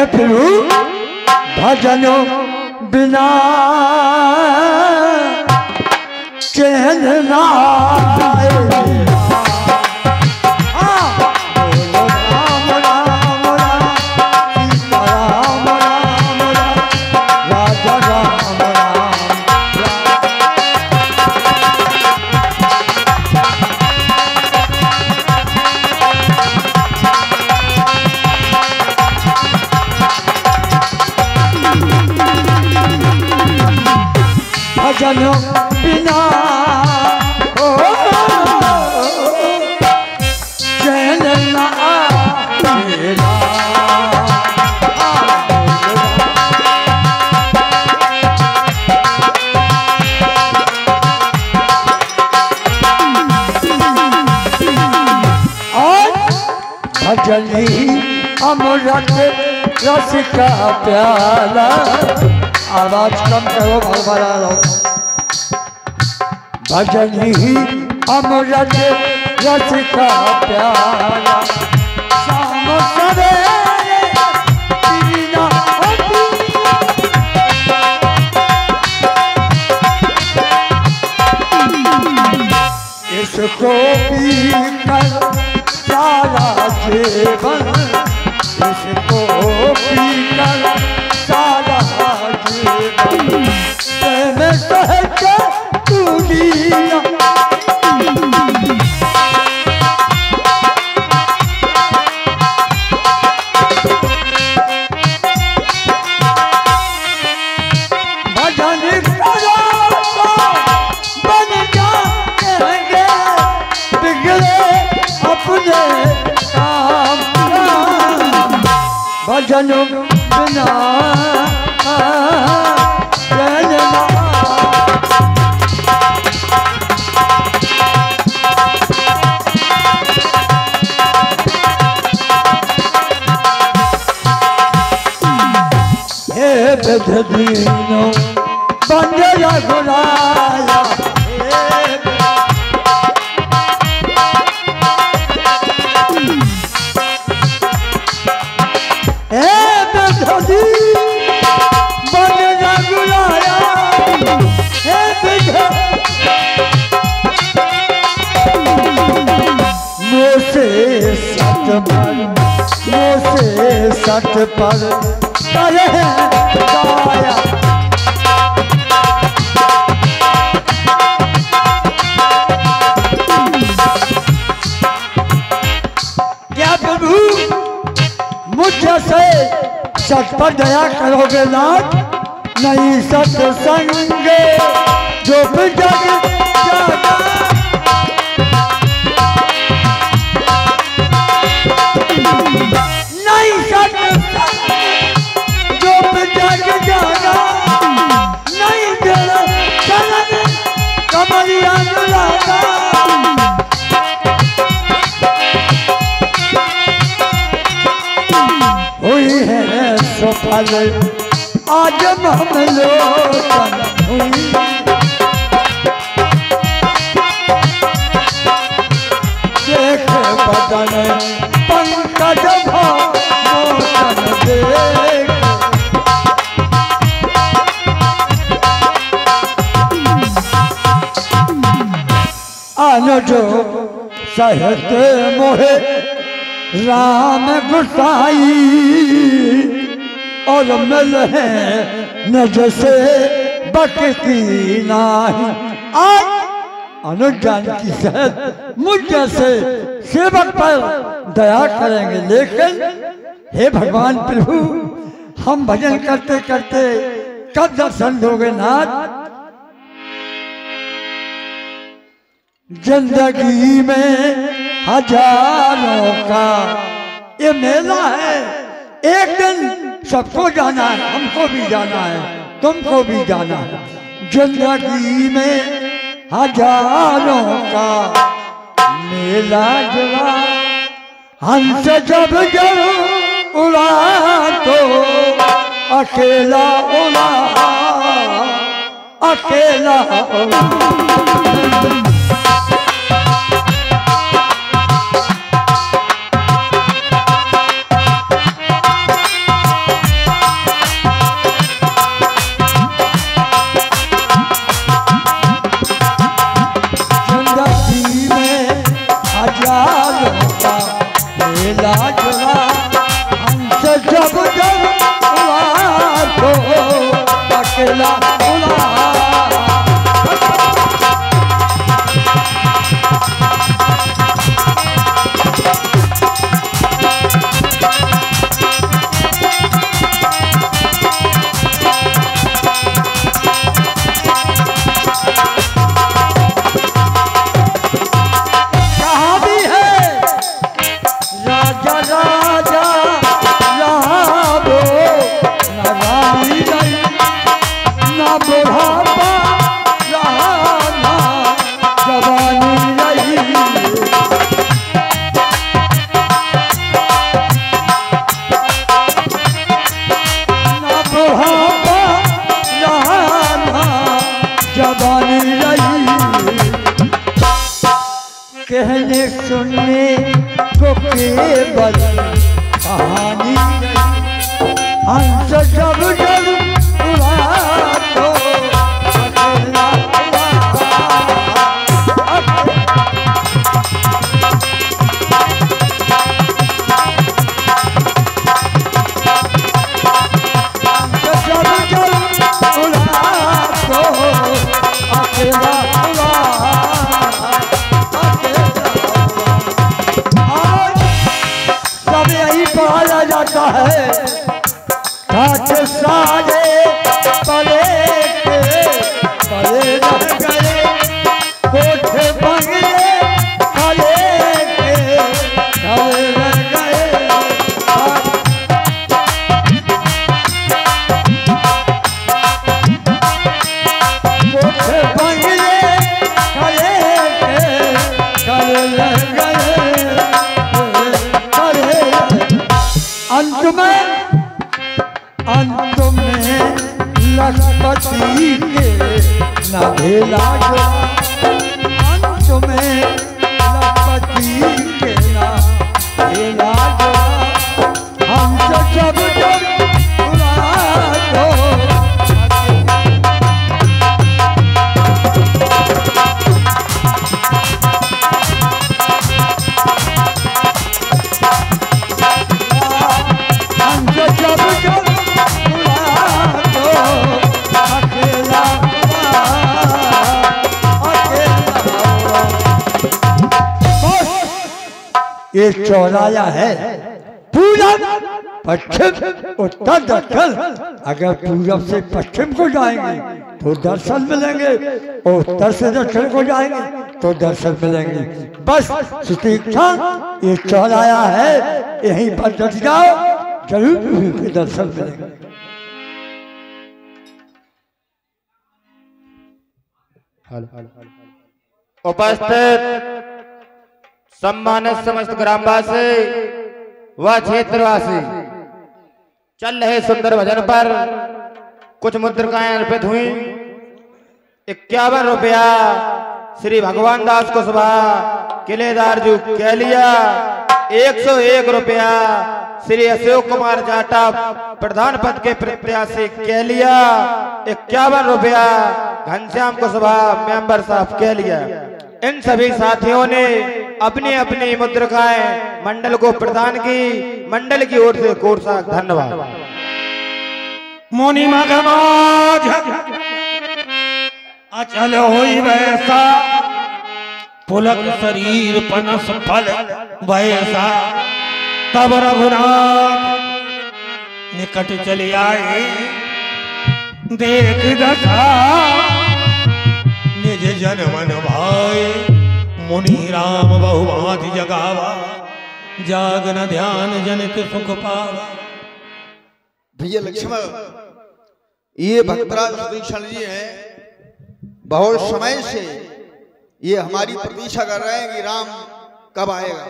प्रभु भजन बिना चैन ना भजन बिना ओ चैन ना आएगा। भजन ही अमृत रस का प्याला। आवाज कम करो, भरभरा रहो। भजन ही अमृत रस का प्याला। शाम सवेरे पीना इसको पी कर सारा जीवन, इसको पी कर सारा जीवन मैं सहज तू दिया। भजन करो तो बन जाएंगे बिगड़े अपने काम। भजन बिना दीनो बंदया गुलाया। बंदया गुलाया मोसे सत पर, मोसे सत पर करे गाया। क्या प्रभु मुझसे सत पर दया करोगे नाथ? नहीं सत्संग जो भी जग जागा। नहीं सत्संग जो भी जग जागा। नहीं जल चलन कमलिया दुलागा। हुई है सफल आज हम लोचन हुई। देख बदन पंकज मोचन देख। अनुजो सहत मोहे राम गुसाई और मिल है नज से बकती नाही। आज अनुज जानकी सहत मुझ जैसे सेवक पर दया करेंगे। लेकिन हे भगवान प्रभु, हम भजन करते करते कब दर्शन दोगे नाथ? जिंदगी में हजारों का ये मेला है। एक दिन सबको जाना है, हमको भी जाना है, तुमको भी जाना है। जिंदगी में हजारों का मेला जवा, हंस जब जब उड़ा तो अकेला उड़ा, अकेला उड़ा। अकेला कहने सुनने को केवल कहानी हंस जब जब उड़ा तो अकेला जाता है सारे पले के पले रह गए कोठे बंगले पले के पले रह गए कोठे बंगले पले के पले रह गए अंत में लखपति के न भेला जो अंत में लखपति के न भेला जो हम सब जब ये चौराया है पूरब पश्चिम उत्तर दक्षिण। अगर पूरब से पश्चिम को जाएंगे तो दर्शन मिलेंगे और उत्तर से दक्षिण को जाएंगे तो दर्शन मिलेंगे। बस सुतीक्षा ये चौराया है, यहीं पर डट जाओ जरूर दर्शन मिलेंगे। उपस्थित सम्मानित समस्त ग्रामवासी व क्षेत्रवासी, चल रहे सुंदर भजन पर कुछ मुद्रिकाएं अर्पित हुई। 51 रुपया श्री भगवान दास कुशवाहा किलेदार जी कैलिया, 101 रुपया श्री अशोक कुमार जाटा प्रधान पद के प्रत्याशी कैलिया, 51 रुपया घनश्याम कुशवाहा मेंबर साहब कैलिया। इन सभी साथियों ने अपनी अपनी मुद्रिकाएं मंडल को प्रदान की। मंडल की ओर से कोरसा धन्यवाद। मुनि मगमाज अचल होई वैसा, पुलक शरीर पनस फल वैसा, तब रघुनाथ निकट चले आए देख दशा, निज जन मन भाए मुनि राम बहुभांति जगावा, जागन ध्यान जनित सुख पावा। भैया लक्ष्मण, ये भक्तराज सुदीक्षण जी हैं, बहुत समय से ये हमारी प्रतीक्षा कर रहे हैं कि राम कब आएगा।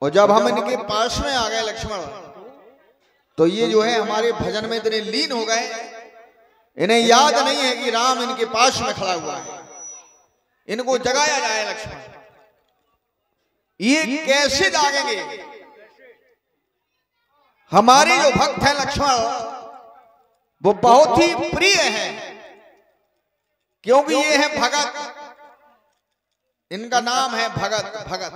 और जब हम इनके पास में आ गए लक्ष्मण, तो ये जो है हमारे भजन में इतने लीन हो गए, इन्हें याद नहीं है कि राम इनके पास में खड़ा हुआ है। इनको जगाया जाए लक्ष्मण। ये कैसे जागेंगे? हमारे जो भक्त हैं लक्ष्मण, वो बहुत ही प्रिय हैं, क्योंकि ये है भगत, इनका नाम है भगत। भगत,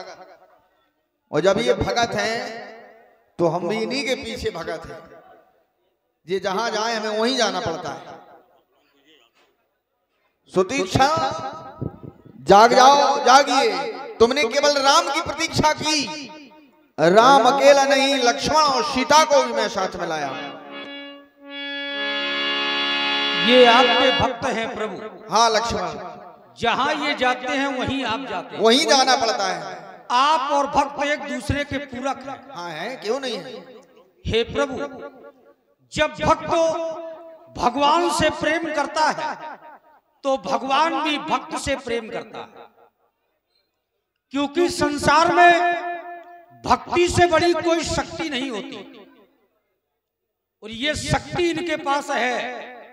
और जब ये भगत हैं तो हम भी इन्हीं के पीछे भगत हैं। ये जहां जाए हमें वहीं जाना पड़ता है। सुतीक्षा जाग जाओ, जागिए। तुमने केवल राम की प्रतीक्षा की, राम अकेला नहीं, लक्ष्मण और सीता को भी मैं साथ में लाया। ये आपके भक्त हैं प्रभु। हाँ लक्ष्मण, जहां ये जाते हैं वहीं आप जाते हैं, वहीं जाना पड़ता है। आप और भक्त एक दूसरे के पूरक हैं। हाँ है, क्यों नहीं है। हे प्रभु, जब भक्त भगवान से प्रेम करता है तो भगवान भी भक्त से प्रेम करता है, क्योंकि संसार में भक्ति से बड़ी कोई शक्ति नहीं होती, और ये शक्ति इनके पास है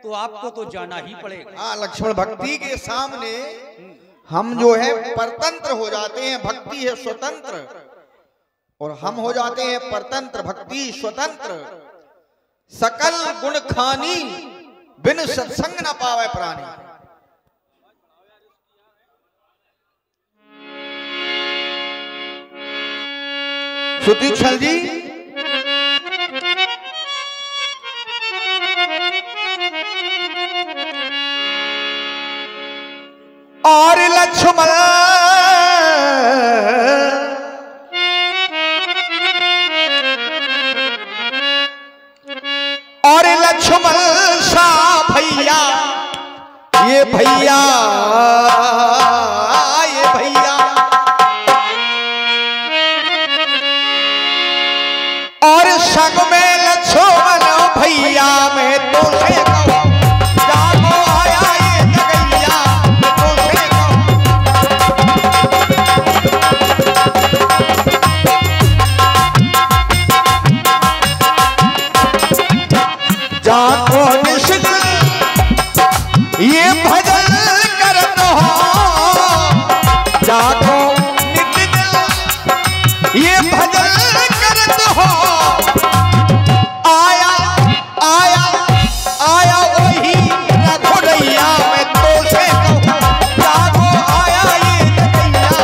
तो आपको तो जाना ही पड़ेगा। हाँ लक्ष्मण, भक्ति के सामने हम जो है परतंत्र हो जाते हैं। भक्ति है स्वतंत्र और हम हो जाते हैं परतंत्र। भक्ति स्वतंत्र, सकल गुण खानी, बिन सत्संग न पावे प्राणी। सुतीक्षण जी, और लक्ष्मण और लक्ष्मण सा भैया, ये भैया ये भैया, और संग में लक्ष्मण भैया में तो से कहो, जागो आया ये जगैया तो से कहो। जागो निश्चित ये भजन करत हो, जागो नित्य ये भजन करत हो। आया आया आया वही रघुरैया में तो से कहूं, जागो आया ये जगैया।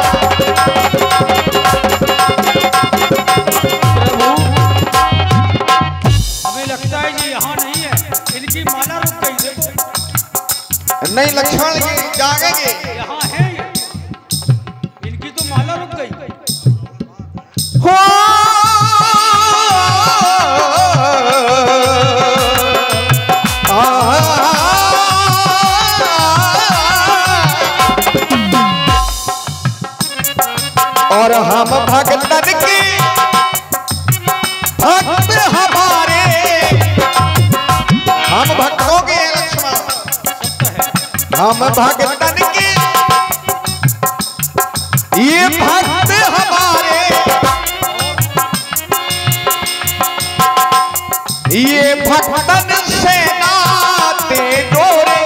हमें लगता है ये यहाँ नहीं है, इनकी माला रुक गई। देखो नहीं लक्ष्मण जी जागेंगे, यहाँ है ये, इनकी तो माला रुक गई। हो और हम भगतन के भक्त हमारे, हम भक्तों के लक्ष्मण, हम भगतन के ये भक्त हमारे, ये भक्तन से नाते जोड़े,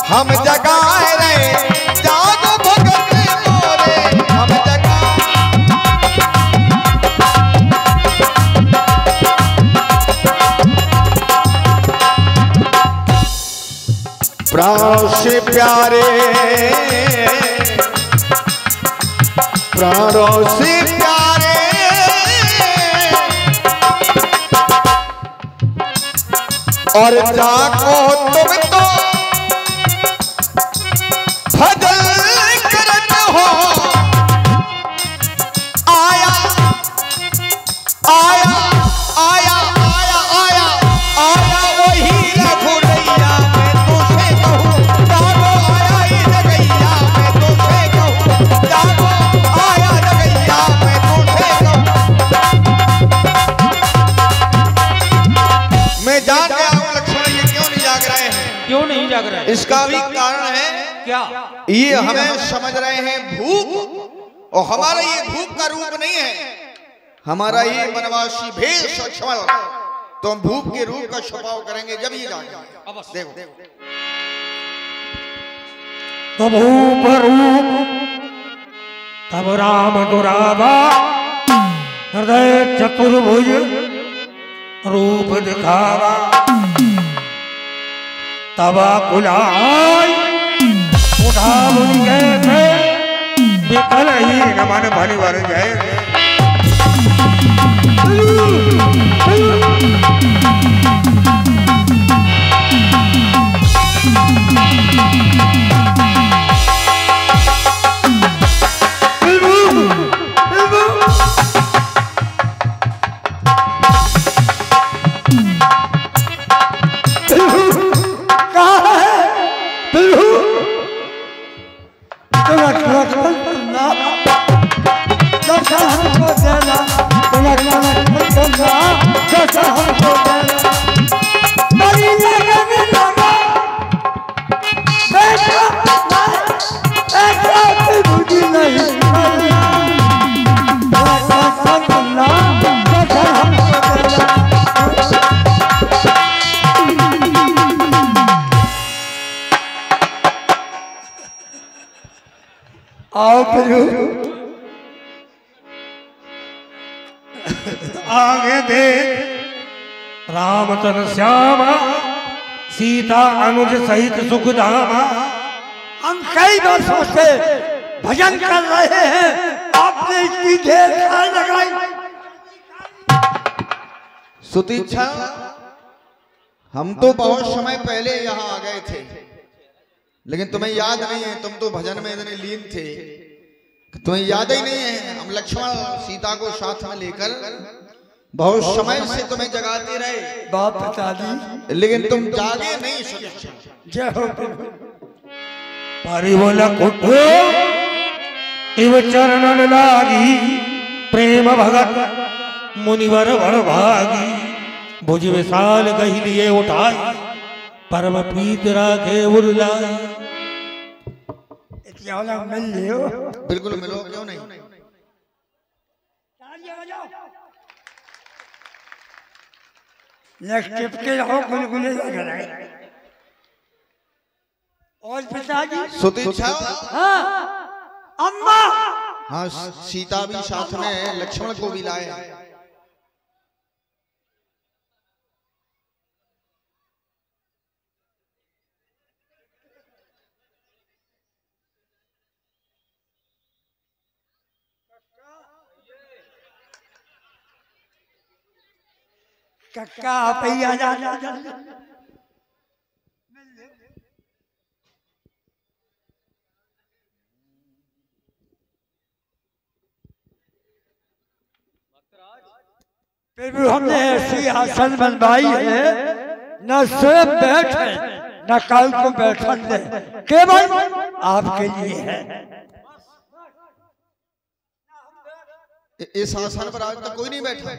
हम जगाए रहे जागो भगत मोरे, हम जगा। प्राणों से प्यारे, प्राणों से प्यारे, और जागो तुम तो भजन करत हो। आया आया आया आया आया आया वही रघुरैया मैं तुझे कहूं, जागो आया ये जगैया मैं तुझे कहूं, जागो आया जगैया मैं तुझे कहूं। मैं जाग गया हूं लक्ष्मण, ये क्यों नहीं जाग रहे हैं? क्यों नहीं जाग रहे? इसका भी कारण है क्या? ये हमें समझ रहे हैं भूख, और हमारा ये भूख का रूप नहीं है, हमारा ये वनवासी भेष लक्ष्मण। तो हम भूख के रूप का छुपाव करेंगे जब ये जाएगा। देखो तब रूप तब राम दुरावा, हृदय चतुर्भुज रूप दिखावा, तब कुलाई उठा मुनि गए थे, विकल ही नमन भन भर गए। तुरक तुरक करना जैसा हमको देना तुरक तुरक करना जैसा हमको देना मरी लगन लगा एक बुद्धि नहीं तुरक तुरक करना जैसा हमको देना आओ प्रभु आगे देख रामचंद्र श्यामा सीता अनुज सहित सुखधामा। हम कई वर्षों से भजन कर रहे हैं आपने इतनी देर कहाँ लगाई। सुतीक्षा हम तो बहुत समय पहले यहाँ आ गए थे, लेकिन तुम्हें याद नहीं है, तुम तो भजन में इतने लीन थे कि तुम्हें याद ही नहीं है। हम लक्ष्मण सीता को साथ में लेकर बहुत समय से तुम्हें जगाते रहे, बाप पिताजी, लेकिन तुम जागे नहीं। सुतीक्षा जय हो परिवल कुटो इव चरणन लागी प्रेम भगत मुनिवर वर भागी भुज विशाल कही लिए उठाई परम प्रीत राखे उर्लाई। मिल लियो बिल्कुल मिलो, क्यों नहीं। नेक्स्ट टिपके रहो गुलगुले लगे। और पिताजी सुतीक्षा हाँ अम्मा हाँ सीता भी साथ में लक्ष्मण को भी लाए। कक्का आप ही आ जा फिर भी हमने ऐसी आसन बनवाई है न स्वयं बैठे न कल को बैठन दे, केवल आपके लिए है। इस आसन पर आज तक कोई नहीं बैठा,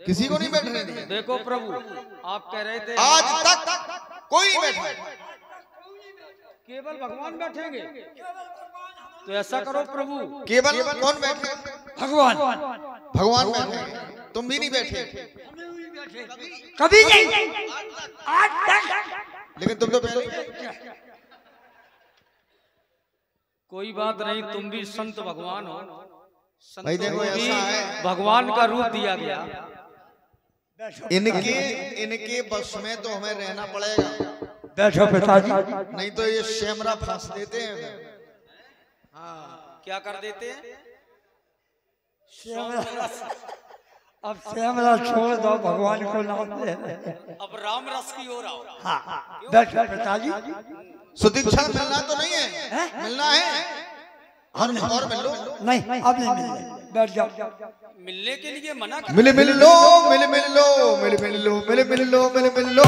किसी को नहीं बैठने दिया। देखो प्रभु, आप कह रहे थे आज तक कोई नहीं बैठा, केवल भगवान बैठेंगे। तो ऐसा करो प्रभु, केवल कौन बैठे? भगवान भगवान बैठे, तुम भी नहीं बैठे कभी नहीं आज तक, लेकिन तुम तो पहले। कोई बात नहीं, तुम भी संत भगवान हो। भाई देखो ऐसा है, भगवान का रूप दिया गया। इनके बस में तो हमें रहना पड़ेगा। बैठो पिताजी, नहीं तो ये शेमरा फंस देते हैं। हाँ, क्या कर देते हैं? अब श्यामला छोड़ दो, भगवान को नाम ले। अब राम रस की ओर आओ। हाँ बैठो पिताजी। सुतीक्षा मिलना तो नहीं है, मिलना है और मिल लो। नहीं अब नहीं मिलने, बैठ जाओ। मिलने के लिए मना कर। मिल लो, मिल लो, मिल लो, मिल लो, मिल लो।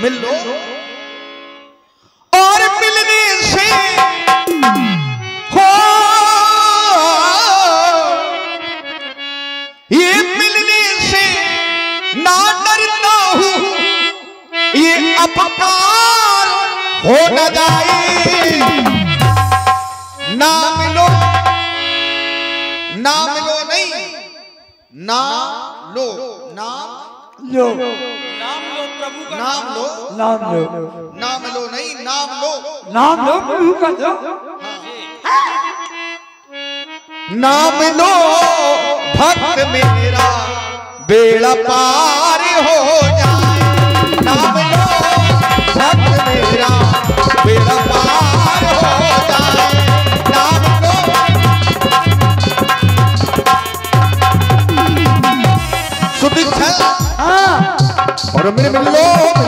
मिल लो और मिलने से हो, ये मिलने से ना डरता हूँ, ये अपकार हो न जाए। ना मिलो, ना मिलो नहीं, ना लो, नाम लो, नाम लो प्रभु का। नाम लो, नाम लो, नाम लो नहीं, नाम लो, नाम लो प्रभु का लो। नाम लो भक्त मेरा बेड़ा पार हो जाए। नाम लो भक्त मेरा बेड़ा पार हो जाए। नाम लो सुतीक्षा हाँ और मिल लो,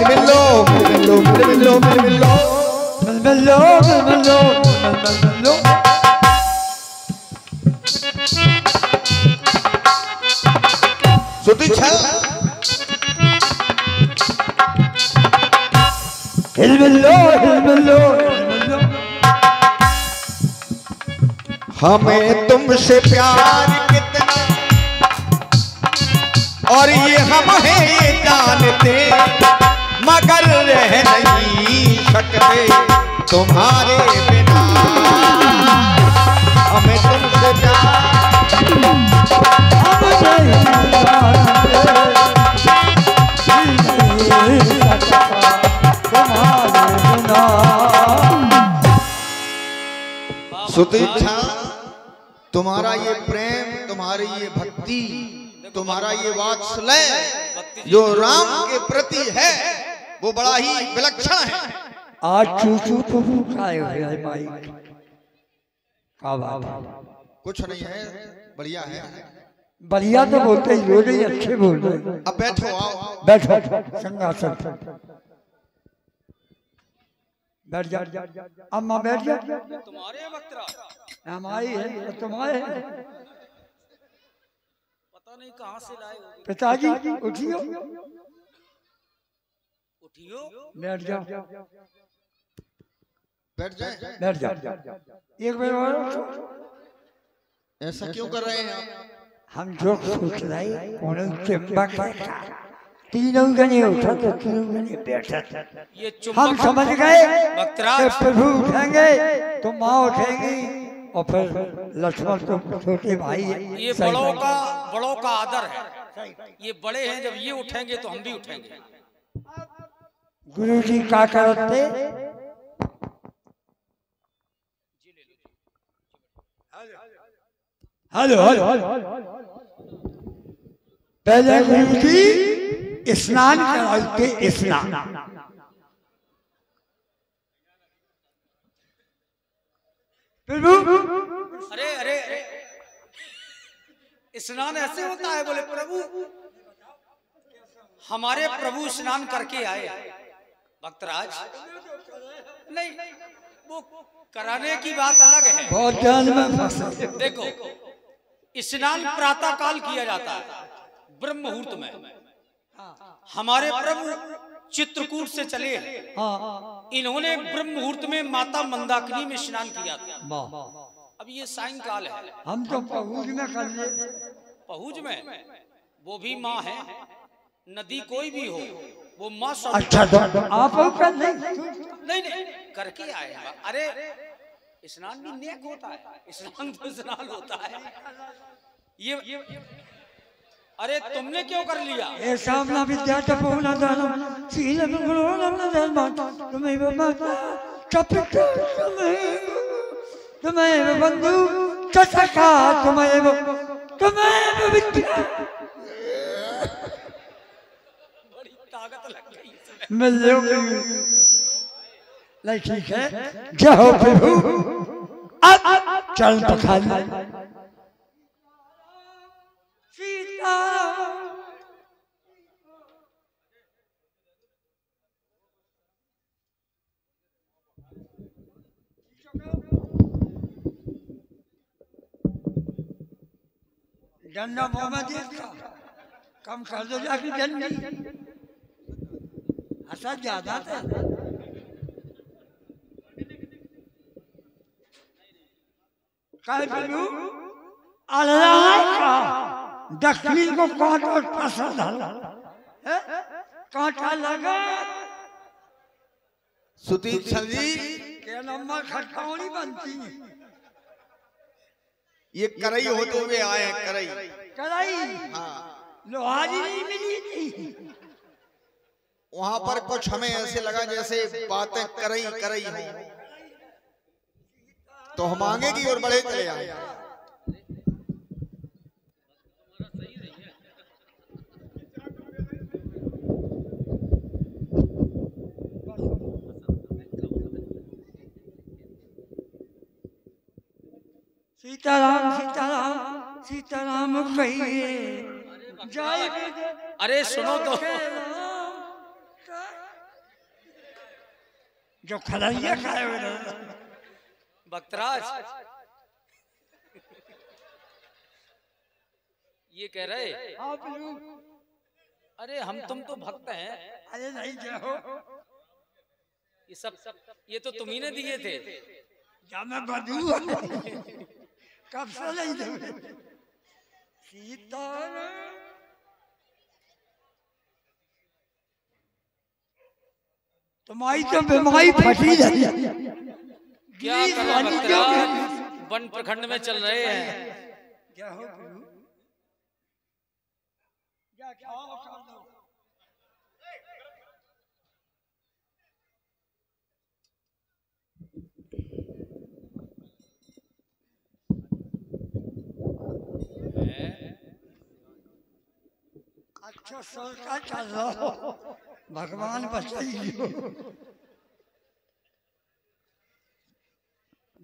मिल लो, मिल लो, मिल लो, मिल लो, मिल लो, मिल लो, मिल लो। सुतीक्षा हिलमिलो हिलमिलो हिलमिलो। हमें तुमसे प्यार कितना और ये हम हैं ये जानते, मगर रह नहीं सकते तुम्हारे बिना। हमें तुमसे प्यार सुतीक्षा, तुम्हारा ये प्रेम, तुम्हारी ये भक्ति, तुम्हारा ये वात्सल्य जो राम के प्रति है वो बड़ा ही विलक्षण है। आज चूचू तो खाए हुए माई का बात है। कुछ नहीं है, बढ़िया है। बढ़िया तो बोलते ही लोग ही अच्छे बोल रहे। अब बैठो, आओ बैठो संगासन बैठ जा। अम्मा बैठ जा। तुम्हारे वक्तरा हमारी है तुम्हारे है। पता नहीं कहाँ से लाए हो। पिताजी उठियो उठियो बैठ जा। बैठ जाए। बैठ जा एक बार और। ऐसा क्यों कर रहे हैं आप? हम जो सोच रहे कौन चुंबक तीनों गने उठा तो तीनों गने बैठा। ये हम समझ गए वक्तराज प्रभु उठेंगे तो माँ उठेंगी और फिर लक्ष्मण तो छोटे भाई है। ये बड़ों का आदर है। ये बड़े हैं, जब ये उठेंगे तो हम भी उठेंगे। गुरु जी क्या करते? हेलो पहले गुरु जी स्नान कराते। स्नान प्रभु अरे अरे स्नान ऐसे होता है? बोले प्रभु हमारे प्रभु स्नान करके आए। भक्तराज नहीं, वो कराने की बात अलग है। बहुत जान में फंसे। देखो स्नान प्रातः काल किया जाता है ब्रह्म मुहूर्त में। हमारे प्रभु चित्रकूट से चले हैं। इन्होंने ब्रह्म मुहूर्त में माता मंदाकिनी में स्नान किया था। अब ये सायंकाल है। हम तो पहुँच में कर ले। पहुँच में वो भी माँ है। नदी कोई भी हो वो माँ। अच्छा तो आप कर नहीं? नहीं करके आए हैं। अरे स्नान भी नेक होता है। स्नान तो स्नान होता है। ये अरे तुमने क्यों कर लिया? ए सामना विद्या तपोना दानम शीलम गुणोनम धर्मं तुम्हें माता चपित तुम्हें बंधु चसका तुम्हें विद्या। बड़ी ताकत लग गई इसमें। मिल लो नहीं ठीक है। जय हो प्रभु। अब चल पखाल सीता डंडा मोहम्मद का कम कर दो जाके डंडी। ऐसा ज्यादा था। प्रभु अल्लाह का दक्षिणी को कांटा पसंद है। कांटा लगा सुतीक्षा जी के नंबर खटकावनी बनती। ये करई होते हुए आए हैं। करई कराई हाँ, लोहारी नहीं मिली थी। वहां पर कुछ हमें ऐसे लगा जैसे बातें करई करई हो, तो हम आगे की ओर बढ़े चले आए। सीताराम सीताराम सीताराम कहिए जय। अरे सुनो तो जो खलैया खाए हुए भक्तराज ये कह रहे आप लोग। अरे हम तुम तो भक्त हैं। अरे नहीं जय हो ये तो तुम्ही ने दिए थे। क्या मैं बदू कब से नहीं दे सीताराम तुम्हारी तो बीमारी फटी रही। क्या करें भक्तराज, वन प्रखंड में चल रहे हैं। क्या हो गुरु? क्या खाओ खा लो। अच्छा सोचता चल रहा भगवान बचाइयो।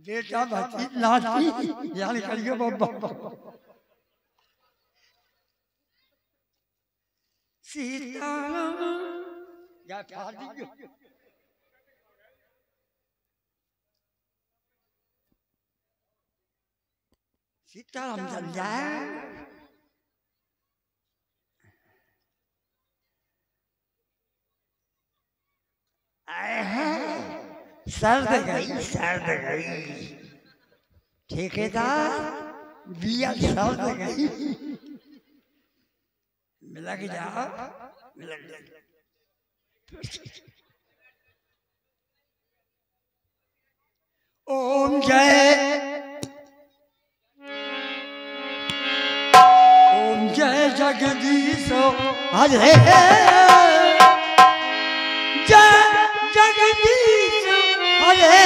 बेटा बची नाची यानी करियो बाबा सीताराम या फाड़ दियो। सीताराम चल जाए सर्द गई ठेकेदार बिया सर्द गई मिला के जा ओम जय जगदीश हरे जय जगदीश हरे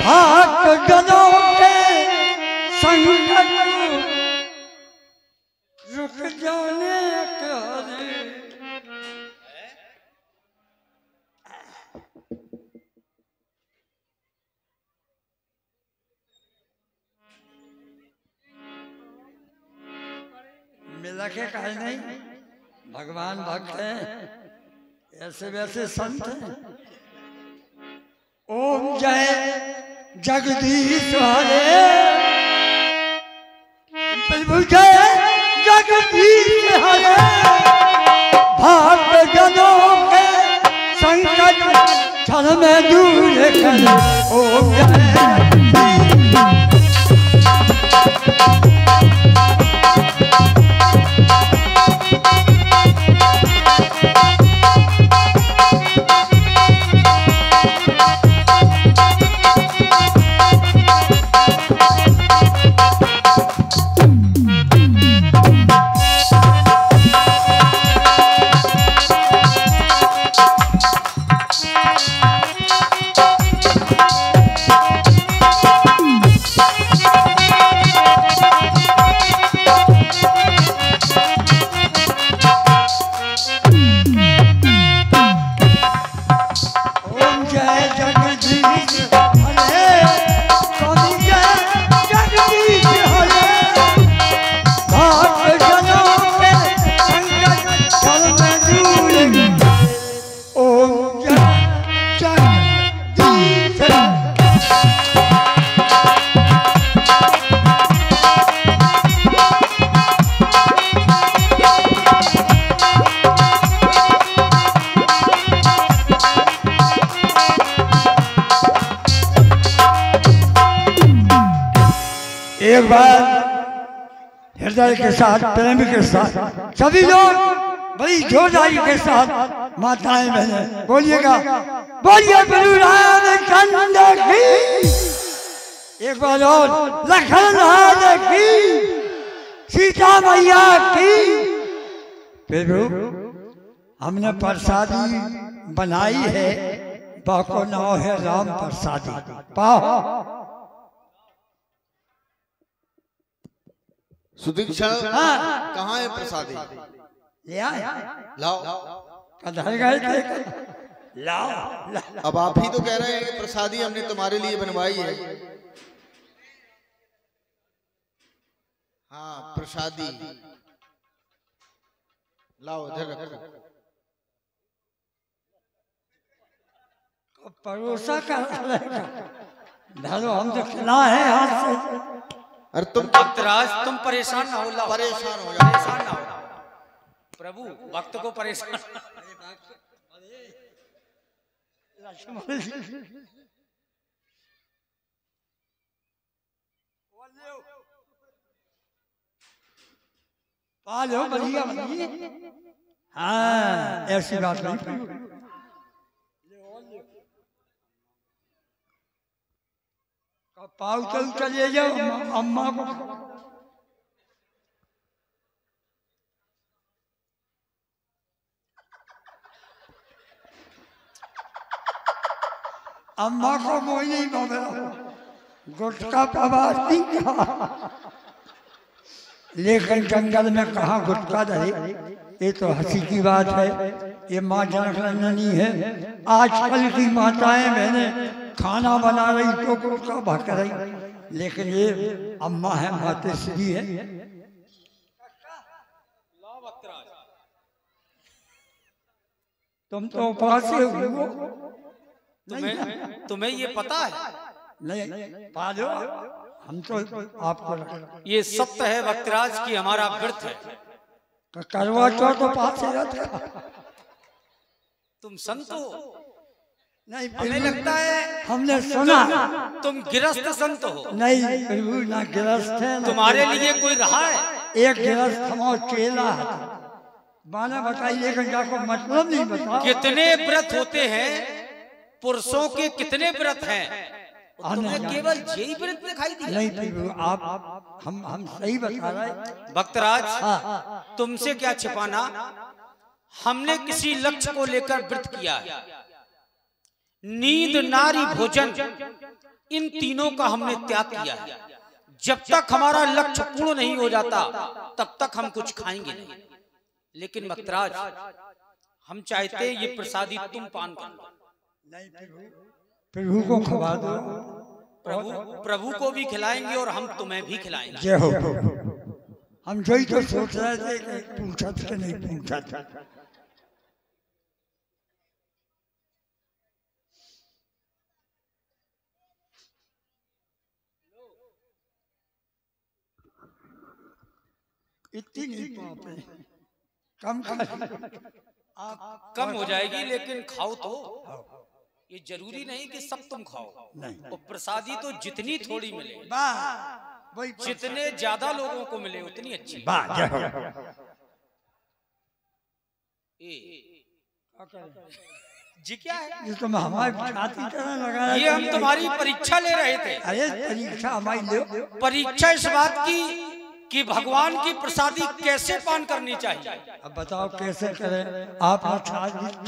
भक्त जनों के संकट रुक जाने के हरे। मिला के कहे नहीं भगवान भक्त हैं ऐसे वैसे संत हैं। ओम जय जगदीश हरे प्रभु जय जगदीश हरे भक्त जनों के संकट क्षण में दूर करे। ओम जय एक बार हृदय के साथ प्रेम के साथ सभी लोग बड़ी जोरदारी के साथ माताएं बहने बोलिएगा बोलिए गुरु रामचंद्र की। एक बार और लखन की सीता मैया की। प्रभु हमने प्रसादी बनाई है बाको नाम है राम प्रसादी पाओ। सुदीक्षण कहाँ है प्रसादी? ले आए लाओ कधर गए थे लाओ। अब आप ही तो कह रहे हैं कि प्रसादी हमने तुम्हारे लिए बनवाई है। हाँ प्रसादी लाओ इधर रखो। परोसा कर धरो हम तो खिला है हाथ से। अरे तुम भक्तराज तुम परेशान ना हो, लाओ परेशान हो परेशान ना हो प्रभु, भक्त को परेशान पालो बढ़िया बढ़िया। हाँ ऐसी बात नहीं। पाव चल चले जाओ अम्मा को। अम्मा को मोई नहीं बोला गुटका प्रवास नहीं कहा, लेकिन जंगल में कहाँ गुटका रहे। ये तो हंसी की बात है। ये माँ जनकनंदनी है। आजकल की माताएं बहनें खाना बना रही तो गुटका भक रही, लेकिन ये अम्मा है, मातेश्वरी है। तुम तो उपवास से हो। तुम्हें ये पता है? नहीं पालो, हम तो आपको ये सत्य है भक्तराज की हमारा व्रत है। करवा चौथ तो पास से रहता। तुम संत हो? नहीं, हमें लगता है हमने सुना तुम गिरस्थ संत हो। नहीं प्रभु, ना गिरस्थ है ना तुम्हारे लिए कोई रहा है? एक गिरस्थ हमारा चेला है। माना बताइए, लेकिन जाको मतलब नहीं बता। कितने व्रत होते हैं? पुरुषों के कितने व्रत हैं? तुम्हें केवल यही व्रत दिखाई दिया? नहीं प्रभु, आप हम सही बता रहे। भक्तराज, हाँ। तुमसे क्या छिपाना, हमने किसी लक्ष्य को लेकर व्रत किया है। नींद, नारी, भोजन, इन तीनों का हमने त्याग किया है। जब तक हमारा लक्ष्य पूर्ण नहीं हो जाता तब तक हम कुछ खाएंगे नहीं। लेकिन भक्तराज, हम चाहते ये प्रसादी तुम पान कर लो। नहीं प्रभु को खवा दो। प्रभु को भी खिलाएंगे और हम तुम्हें भी खिलाएंगे। जय हो। हम जो ही तो सोच रहे थे कि पूछा था नहीं पूछा था। इतनी नहीं पाप है, कम कम हो जाएगी, लेकिन खाओ तो। ये जरूरी नहीं कि सब तुम खाओ। नहीं। और प्रसादी तो जितनी थोड़ी मिले, वही जितने ज्यादा लोगों को मिले उतनी अच्छी। जी क्या है? ये तो हमारी छाती तरह लगा। ये हम तुम्हारी परीक्षा ले रहे थे। अरे परीक्षा हमारी लो। परीक्षा इस बात की कि भगवान की प्रसादी कैसे पान करनी चाहिए। अब बताओ कैसे करें? आप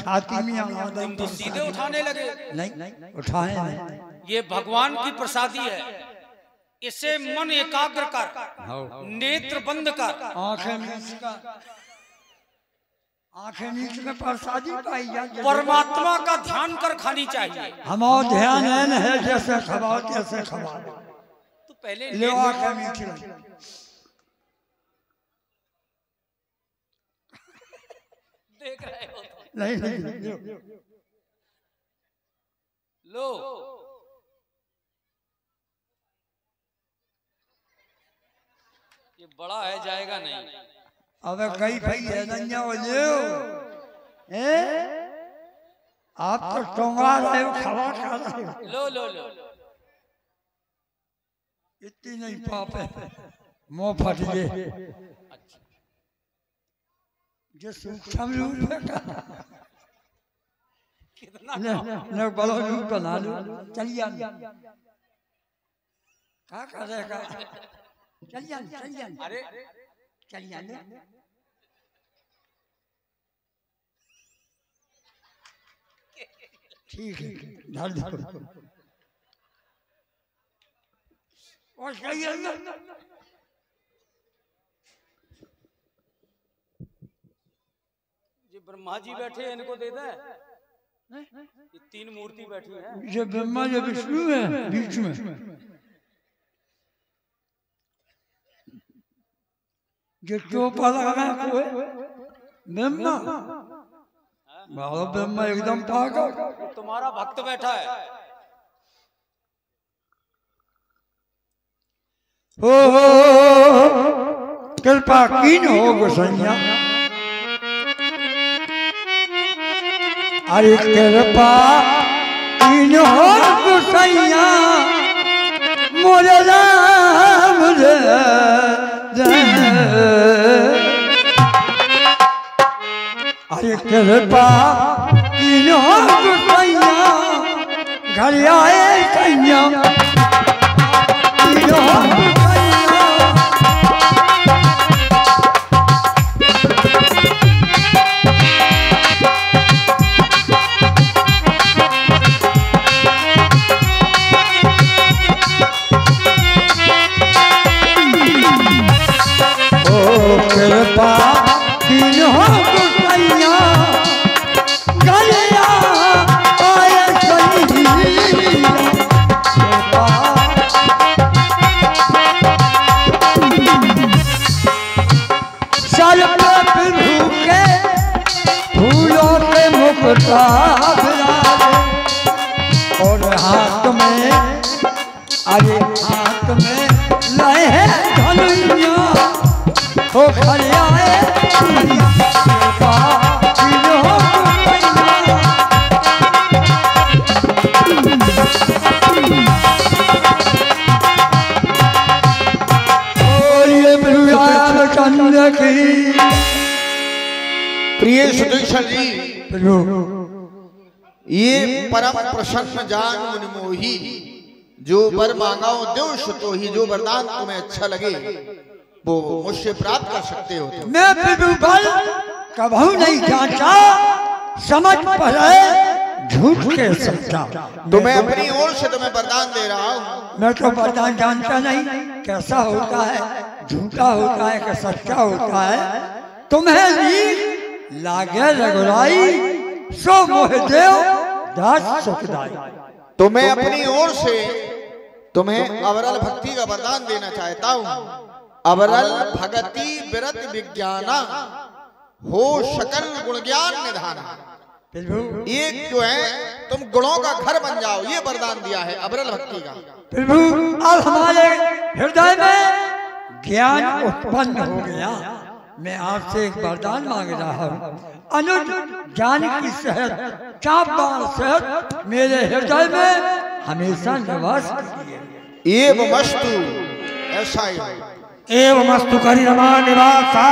छाती में आवाज तुम तो सीधे उठाने लगे। नहीं उठाए नहीं। ये भगवान की प्रसादी है। इसे मन एकाग्र कर, नेत्र बंद कर, आंखें नीच में प्रसादी पाई जाती। परमात्मा का ध्यान कर खानी चाहिए। हमारा ध्यान है जैसे खवाओ तैसे खवा। तो पहले लो आंखें नीच देख रहे हो? नहीं लो। ये बड़ा है, जाएगा नहीं। अब कई भाई है नन्या बोले आप तो टोंगा रहे हो, खवा खा रहे हो। लो लो लो। इतनी नहीं पाप है, मुंह फट गए। जो सूक्ष्म रूप है न बड़ा रूप बना लो। चलिए क्या करेगा? चलिए अरे चलिए ठीक है, धर धर और सही है ना? ये ब्रह्मा जी बैठे हैं, इनको दे दे। ये तीन मूर्ति बैठी है। ये ब्रह्मा ये विष्णु है बीच में। जो टोपा लगा है ब्रह्मा, ब्रह्मा एकदम पागल। तुम्हारा भक्त बैठा है। हो कृपा कीन हो गोसैया, अरे कृपा तीन हो गुसैया मोरे राम रे अरे कृपा तीन हो गुसैया घर आए सैया तीन हो गुसैया कृपा तीन हो गुसैया गलिया आए सैया सर पे प्रभु के फूलों के मुकुटा और हाथ में अरे हाथ में लए हैं धनुया हो खलियाए कृपा तीन हो गुसैया चंद्र की प्रिय सुदर्शन जी, ये परम प्रसन्न जान मुनि मोही, जो वर मांगाओ देव सुतो ही, जो वरदान तुम्हें अच्छा लगे वो मुझसे प्राप्त कर सकते हो। मैं प्रभु बल कभू नहीं जांचा, समझ पड़े झूठ के सच्चा। तो मैं अपनी ओर से तुम्हें वरदान दे रहा हूँ। मैं तो वरदान जानता नहीं कैसा होता है, झूठा होता है कि सच्चा होता है। तुम्हें लीक लागे रघुराई, सो मोह देव दास सुखदाई। तो मैं अपनी ओर से तुम्हें अवरल भक्ति का वरदान देना चाहता हूँ। अवरल भगति विरत विज्ञाना, हो सकल गुण ज्ञान निधाना। एक जो है तुम गुणों का घर बन जाओ, ये वरदान दिया है अवरल भक्ति का। प्रभु अब हमारे हृदय में ज्ञान उत्पन्न हो गया। मैं आपसे एक वरदान मांग रहा हूँ। अनुज ज्ञान की शहर चापबाण शहर मेरे हृदय में हमेशा निवास कीजिए। एवमस्तु, ऐसा ही एवमस्तु करि रमा निवासा,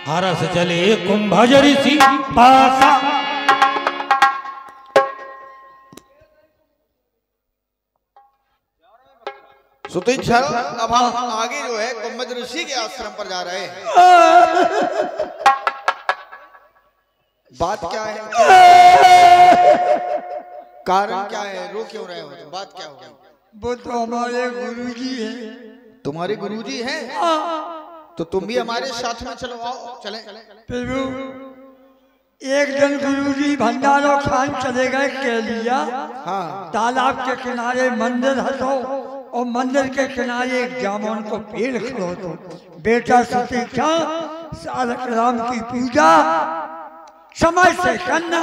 हरस चले कुंभज ऋषि पासा। सुतीक्षण, अब हम आगे जो है कुंभज ऋषि के आश्रम पर जा रहे हैं। बात क्या है, कारण क्या है, रो क्यों रहे हो, बात क्या हो? वो तो हमारे गुरुजी हैं। तुम्हारे गुरुजी हैं? तो तुम भी हमारे साथ में चलो, आओ चले। प्रभु एक दिन गुरुजी भंडारो खान चले गए केलिया। हाँ। तालाब के किनारे मंदिर हटो और मंदिर के किनारे एक जामुन को पेड़ खड़ो तो बेटा सुतीक्षा सालक राम की पूजा समय से करना।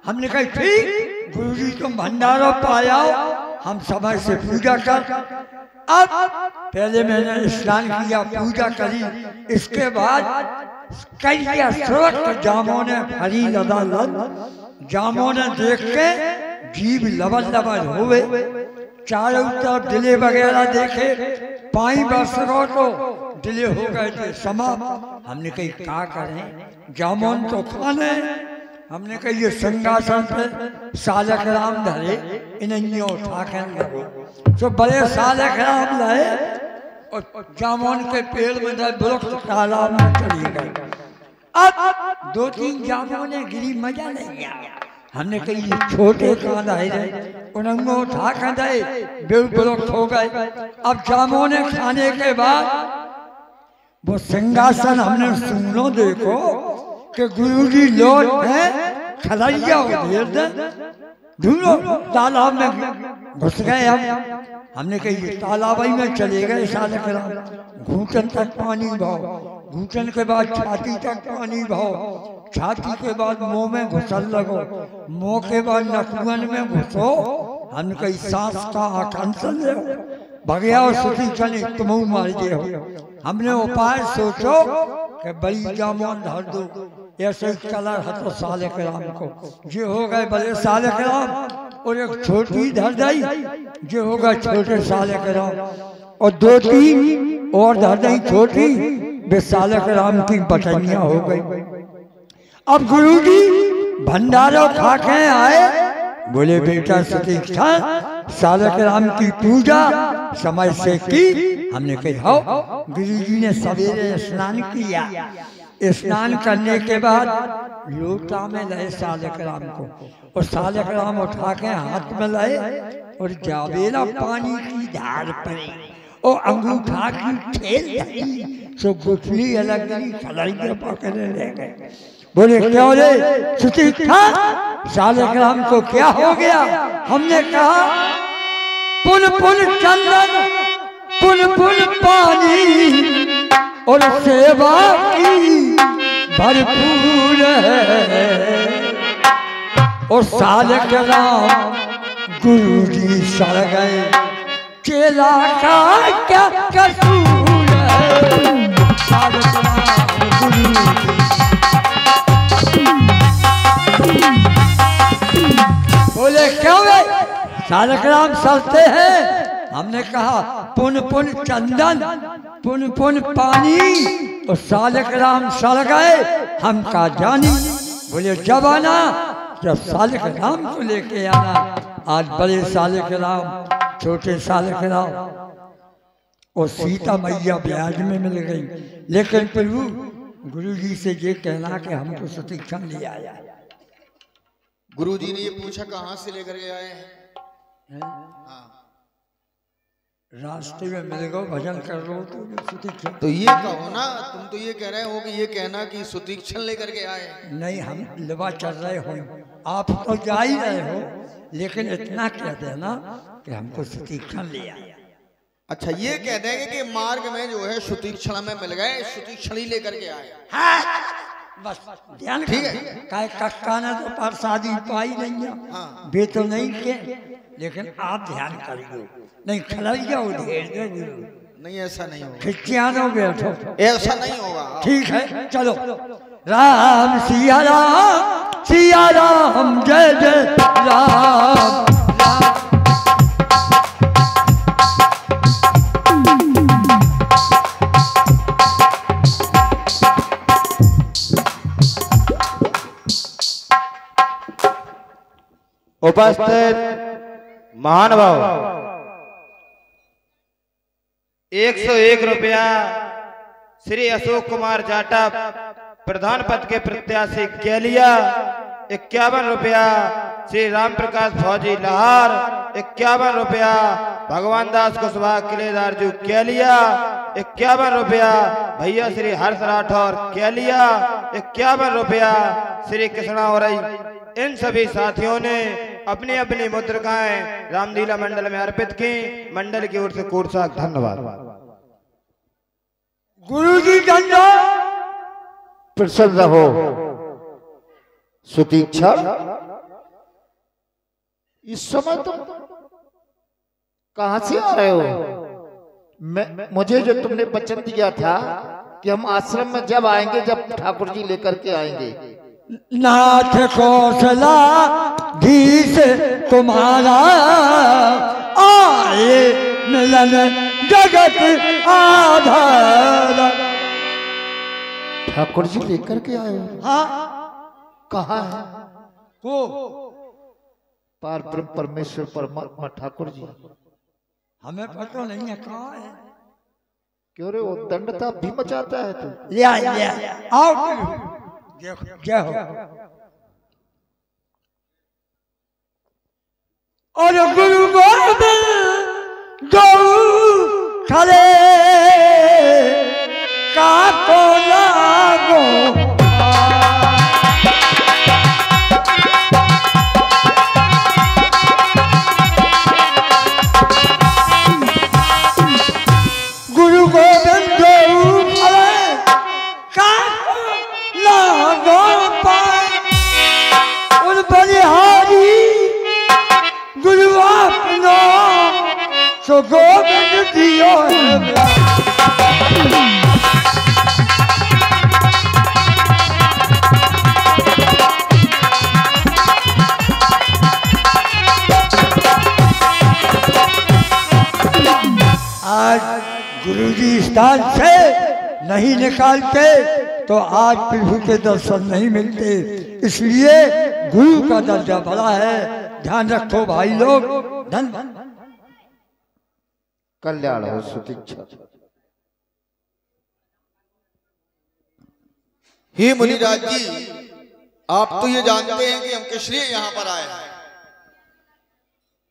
हमने कहा ठीक गुरुजी तुम भंडारा पाया, हम समय से पूजा कर। अब पहले मैंने स्नान किया, पूजा करी, इसके बाद कई स्रोत जामों ने हरी लदा लद जामों ने देख के जीव लबल लबल हुए, चारों तरफ दिले वगैरह देखे, पाई बरसों तो दिले हो गए थे समाप्त। हमने कही क्या करें, जामुन तो खाने। हमने कही ये सिंहासन पे सालक राम धरे, इन्हें उठा के लगो। तो बड़े सालक राम लाए और जामुन के पेड़ में वृक्ष तालाब में चली गई। अब 2-3 जामुने गिरी, मजा नहीं आया। हमने कही ये छोटे कहाँ रहे, उन्होंने उठा कर दे, वृक्ष हो गए। अब जामुने खाने के बाद वो सिंहासन हमने सुनो देखो कि गुरुजी लोट है खलैया ढूंढो, तालाब में घुस गए। हमने कही तालाब में चले गए सालक राम। घूटन तक पानी भाव, घूटन के बाद छाती तक पानी भाव, छाती के बाद मुंह में घुसल लगो, मुंह के बाद नकुअन में घुसो। हमने कही सांस का आकांक्षण ले भगया और सुखी चले तुम मार दे हो। हमने उपाय सोचो कि बड़ी जामुन धर दो, ऐसे कलर है तो सालक राम को। ये हो गए बड़े सालक राम। और एक छोटी धर दई जो होगा छोटे सालक राम, और 2-3 और धर दई छोटी, वे सालक राम की बटनियां हो गई। अब गुरुजी भंडारा खा के आए, बोले बेटा सुतीक्षा सालक राम की पूजा समय से की। हमने कहा हो। गुरुजी ने सवेरे स्नान किया, स्नान करने के बाद लोटा में लाए सालक राम को, और सालक राम उठा के हाथ में लाए और जावेला पानी की धार पड़ी और अंगूठा की ठेल धरी, सो गुठली अलग गई, खलैया पकड़े रह गए। बोले क्यों रे सुतीक्षा सालक राम को क्या हो गया? हमने कहा पुन पुन चंदन पुन पुन पानी और सेवा की भरपूर है, और सालक राम गुरुजी सड़ गए, चेला का क्या कसूर है? सालक राम गुरुजी बोले क्यों वे सालक राम सड़ते हैं? हमने कहा पुन पुन चंदन पुन पुन पानी, और सालक राम सड़ गए, हम का जानी। बोले जब आना, जब सालक राम को लेके आना। आज बड़े सालक राम, छोटे सालक राम और सीता मैया ब्याज में मिल गई। लेकिन प्रभु गुरुजी से ये कहना कि हमको सुतीक्षण ले आया। गुरुजी ने ये पूछा कहाँ से लेकर के आए हैं? हाँ। रास्ते में मिल गए, भजन कर रहे हो तो सुतीक्षण। तो ये कहो ना, तुम तो ये कह रहे हो कि ये कहना कि सुतीक्षण लेकर के आए। नहीं, हम लिबा चल रहे हो, आप तो जा ही रहे हो, लेकिन इतना कह देना कि हमको सुतीक्षण ले आया। अच्छा, ये कह देंगे कि मार्ग में जो है सुतीक्षण में मिल गए, सुतीक्षण ही लेकर के आए। हाँ, बस ध्यान ठीक है। काय कक्का ने तो प्रसादी पाई नहीं है। हाँ। वे तो नहीं के, लेकिन आप ध्यान करिए, नहीं खलैया उधेड़ दे गुरु। नहीं, ऐसा नहीं होगा। खिच्चियानो बैठो, ऐसा नहीं होगा। ठीक है, चलो। राम सिया राम सिया राम जय जय राम राम। उपस्थित महानुभाव 101 रुपया श्री अशोक कुमार जाटव प्रधान पद के प्रत्याशी केलिया। 51 रुपया श्री राम प्रकाश फौजी लाहौर। 51 रुपया भगवान दास कुशवाहा किलेदार जी केलिया। 51 रुपया भैया श्री हर्ष राठौर केलिया। 51 रुपया श्री कृष्णा औरई। इन सभी साथियों ने अपनी अपनी मुद्रिकाएं रामलीला मंडल में अर्पित की। मंडल की ओर से कोटसाक धन्यवाद। गुरु जी दंडो प्रसन्न रहो। सुतीक्षा, इस समय तुम कहां से आ रहे हो? मुझे जो तुमने वचन दिया था कि हम आश्रम में जब आएंगे, जब ठाकुर जी लेकर के आएंगे। नाथ कौशला धीस तुम्हारा आए मिलन जगत आधार। ठाकुर जी लेकर के आए हो? हाँ, कहाँ है को पार ब्रह्म परमेश्वर परमात्मा ठाकुर जी? हमें पता नहीं है कहाँ है। क्यों रे, वो दंडता भी मचाता है तू? ले आओ, जय हो। और गुरु गोविंद गौ खले का को लागो। गुरु गोविंद गौ खले का लागो पाए, उन बलिहारी गुरु अपनो सो गोविंद दियो है। स्थान से नहीं निकालते तो आज प्रभु के दर्शन नहीं मिलते। इसलिए गुरु का दर्जा बड़ा है, ध्यान रखो भाई लोग। धन कल्याण हो सुतीक्षा। हे मुनिराज जी, आप तो ये जानते हैं कि हम किस लिए यहाँ पर आए हैं,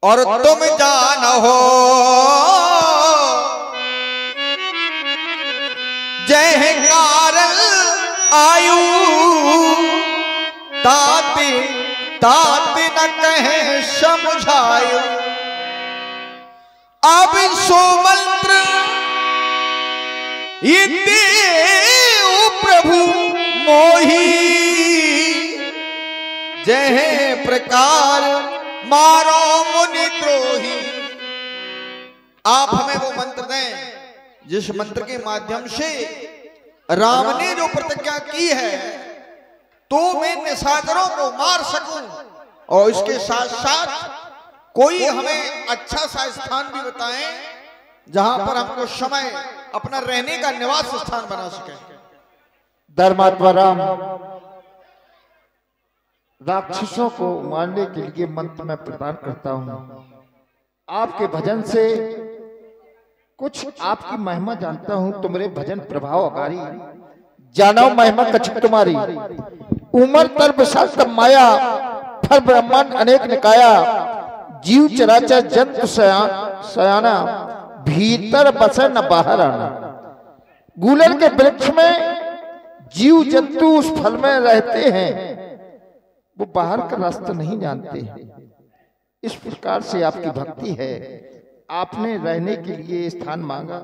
और तुम जानो हो जय कारण आयु ताते ताते न कहे समझायो। अब सो मंत्र ये देव प्रभु मोही जय प्रकार मारो मुनि द्रोही। आप हमें वो मंत्र दें जिस मंत्र के माध्यम से राम ने जो प्रतिज्ञा की है तो मैं निशाचरों को मार सकूं, और इसके साथ साथ कोई हमें अच्छा सा स्थान भी बताएं जहां पर हमको समय अपना रहने का निवास स्थान बना सके। धर्मात्मा राम, राक्षसों को मारने के लिए मंत्र मैं प्रदान करता हूं। आपके भजन से कुछ आपकी महिमा जानता हूं, तुम्हारे भजन प्रभाव अगारी जानो महिमा कछुक तुम्हारी। उमर तर विशाल तब माया, फल ब्रह्मांड अनेक निकाया। जीव चराचर जंतु सयाना, भीतर बसे न बाहर आना। गूलर के वृक्ष में जीव जंतु उस फल में रहते हैं, वो बाहर का रास्ता नहीं जानते हैं। इस प्रकार से आपकी भक्ति है, आपने रहने के लिए स्थान मांगा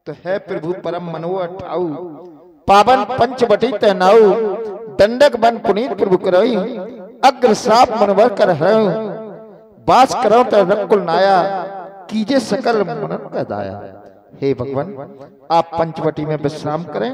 तो है प्रभु परम मनोहर ठाऊ। पावन पंचवटी तहनाऊ, दंडक बन पुनीत प्रभु करई। अग्र श्राप मनवर कर हरऊ, बास करो तो रकुल नाया। कीजे सकल मनन का दाया। हे भगवान, आप पंचवटी में विश्राम करें।